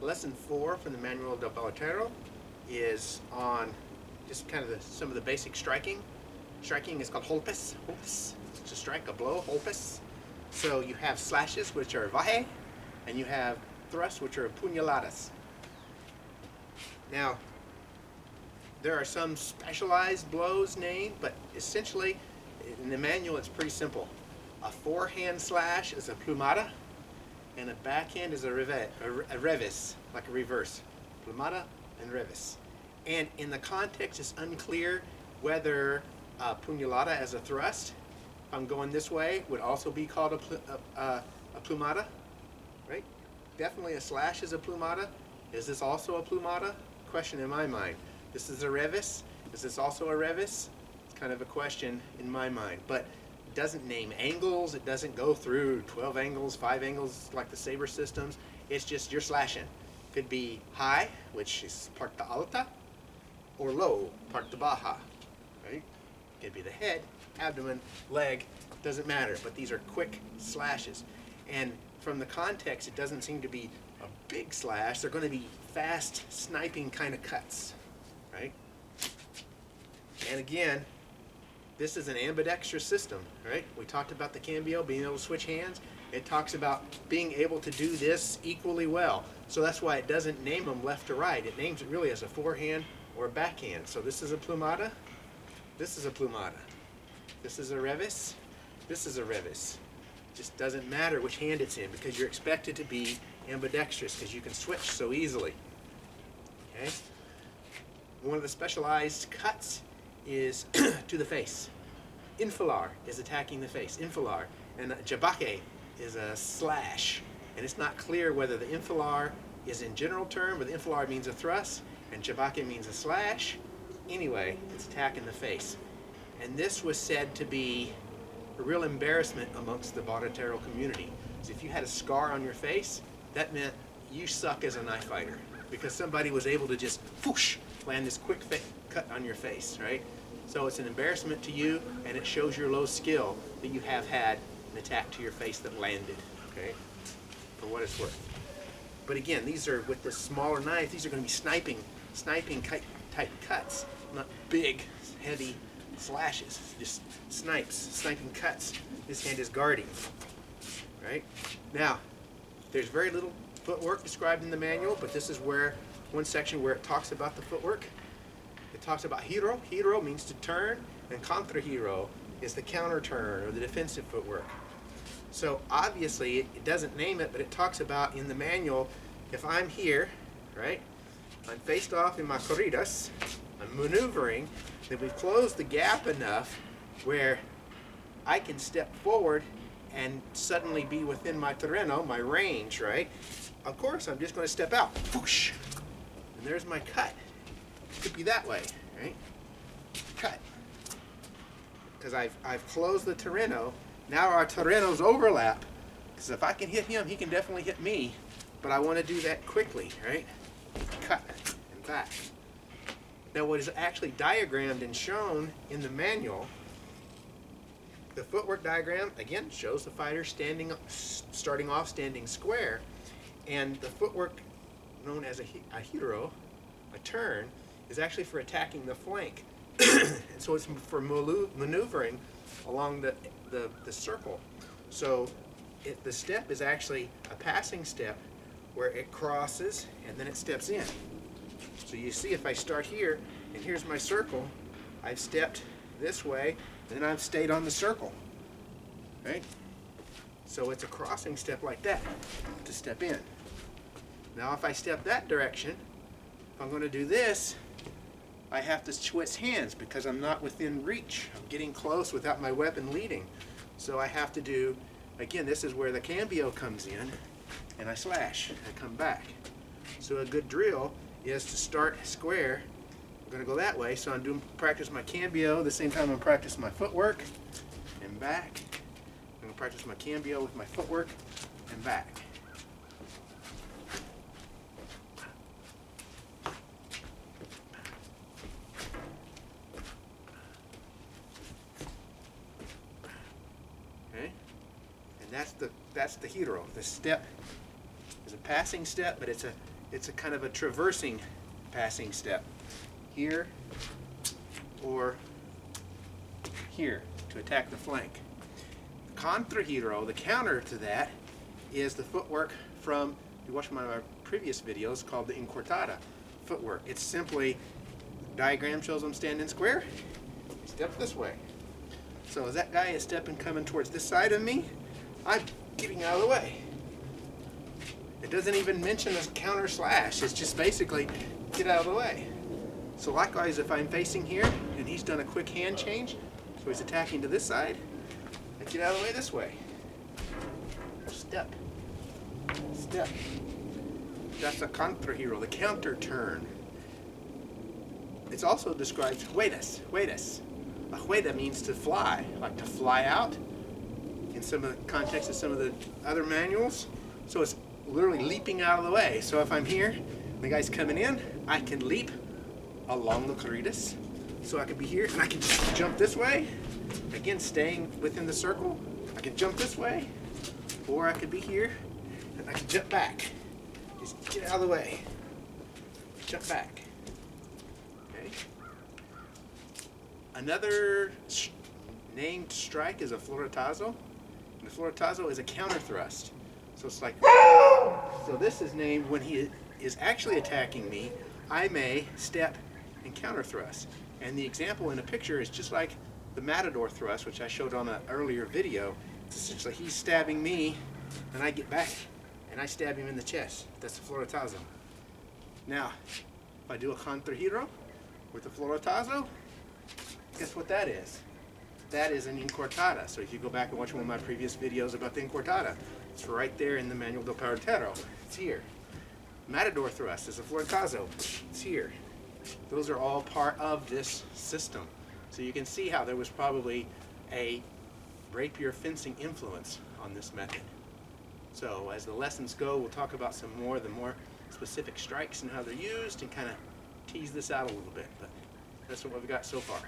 lesson 4 from the Manual del Pelotero is on just kind of some of the basic striking. Striking is called golpes. Golpes. To strike, a blow, golpes. So you have slashes, which are vahe, and you have thrusts, which are punyaladas. Now, there are some specialized blows named, but essentially, in the manual, it's pretty simple. A forehand slash is a plumada, and a backhand is a reves, like a reverse. Plumada and reves. And in the context, it's unclear whether a punyalada as a thrust, if I'm going this way, would also be called a plumada, right? Definitely a slash is a plumada. Is this also a plumada? Question in my mind. This is a reves. Is this also a reves? It's kind of a question in my mind. But it doesn't name angles. It doesn't go through 12 angles, 5 angles like the saber systems. It's just you're slashing. Could be high, which is parte alta, or low, parte baja, right? Could be the head, abdomen, leg, doesn't matter. But these are quick slashes. And from the context, it doesn't seem to be a big slash. They're going to be fast, sniping kind of cuts, right? And again, this is an ambidextrous system, right? We talked about the cambio, being able to switch hands. It talks about being able to do this equally well. So that's why it doesn't name them left to right. It names it really as a forehand or a backhand. So this is a plumada. This is a plumada. This is a reves. This is a reves. Just doesn't matter which hand it's in because you're expected to be ambidextrous because you can switch so easily. Okay? One of the specialized cuts is to the face. Enfilar is attacking the face. Enfilar. And Jabaque is a slash. And it's not clear whether the enfilar is in general term, but the enfilar means a thrust, and Jabaque means a slash. Anyway, it's attacking the face. And this was said to be a real embarrassment amongst the Pelotero community. So if you had a scar on your face, that meant you suck as a knife fighter because somebody was able to just whoosh, land this quick cut on your face, right? So it's an embarrassment to you, and it shows your low skill that you have had an attack to your face that landed, okay, for what it's worth. But again, these are, with this smaller knife, these are going to be sniping type cuts, not big, heavy slashes, just sniping cuts. This hand is guarding, right? Now, there's very little footwork described in the manual, but this is where one section where it talks about the footwork. It talks about giro. Giro means to turn, and contra giro is the counter turn or the defensive footwork. So obviously it doesn't name it, but it talks about in the manual, if I'm here, right, I'm faced off in my corridas, I'm maneuvering, then we've closed the gap enough where I can step forward and suddenly be within my terreno, my range, right? Of course, I'm just going to step out, whoosh, and there's my cut. It could be that way, right? Cut. Because I've closed the terreno. Now our terrenos overlap. Because if I can hit him, he can definitely hit me. But I want to do that quickly, right? Cut and back. Now what is actually diagrammed and shown in the manual, the footwork diagram, again, shows the fighter starting off standing square. And the footwork known as a giro, a turn, is actually for attacking the flank. And so it's for maneuvering along the circle. So the step is actually a passing step where it crosses and then it steps in. So you see, if I start here and here's my circle, I've stepped this way and then I've stayed on the circle, right? So it's a crossing step like that to step in. Now if I step that direction, if I'm going to do this, I have to switch hands because I'm not within reach. I'm getting close without my weapon leading. So I have to do, again, this is where the cambio comes in, and I slash, and I come back. So a good drill is to start square. I'm going to go that way, so I'm doing practice my cambio. At the same time I'm practicing my footwork, and back. I'm going to practice my cambio with my footwork, and back. That's the giro. The step is a passing step, but it's it's a kind of a traversing passing step. Here or here to attack the flank. Contra giro, the counter to that, is the footwork from, if you watch one of our previous videos, called the incortada footwork. It's simply, diagram shows I'm standing square, step this way. So as that guy is stepping, coming towards this side of me, I'm getting out of the way. It doesn't even mention a counter slash, it's just basically get out of the way. So likewise, if I'm facing here and he's done a quick hand change, so he's attacking to this side, I get out of the way this way. Step. Step. That's a contra giro, the counter turn. It's also described juedas. A jueda means to fly, like to fly out in some of the context of some of the other manuals. So it's literally leaping out of the way. So if I'm here, the guy's coming in, I can leap along the corridas. So I could be here and I can just jump this way. Again, staying within the circle. I can jump this way, or I could be here and I can jump back. Just get out of the way. Jump back. Okay. Another named strike is a Floretazo. And the Floretazo is a counter thrust. So it's like, so this is named when he is actually attacking me, I may step and counter thrust. And the example in the picture is just like the matador thrust, which I showed on an earlier video. It's essentially he's stabbing me, and I get back, and I stab him in the chest. That's the Floretazo. Now, if I do a contra giro with the Floretazo, guess what that is? That is an incortada. So if you go back and watch one of my previous videos about the incortada, it's right there in the Manual del Parotero. It's here. Matador thrust is a Floretazo. It's here. Those are all part of this system. So you can see how there was probably a rapier fencing influence on this method. So as the lessons go, we'll talk about some more, the more specific strikes and how they're used, and kind of tease this out a little bit. But that's what we've got so far.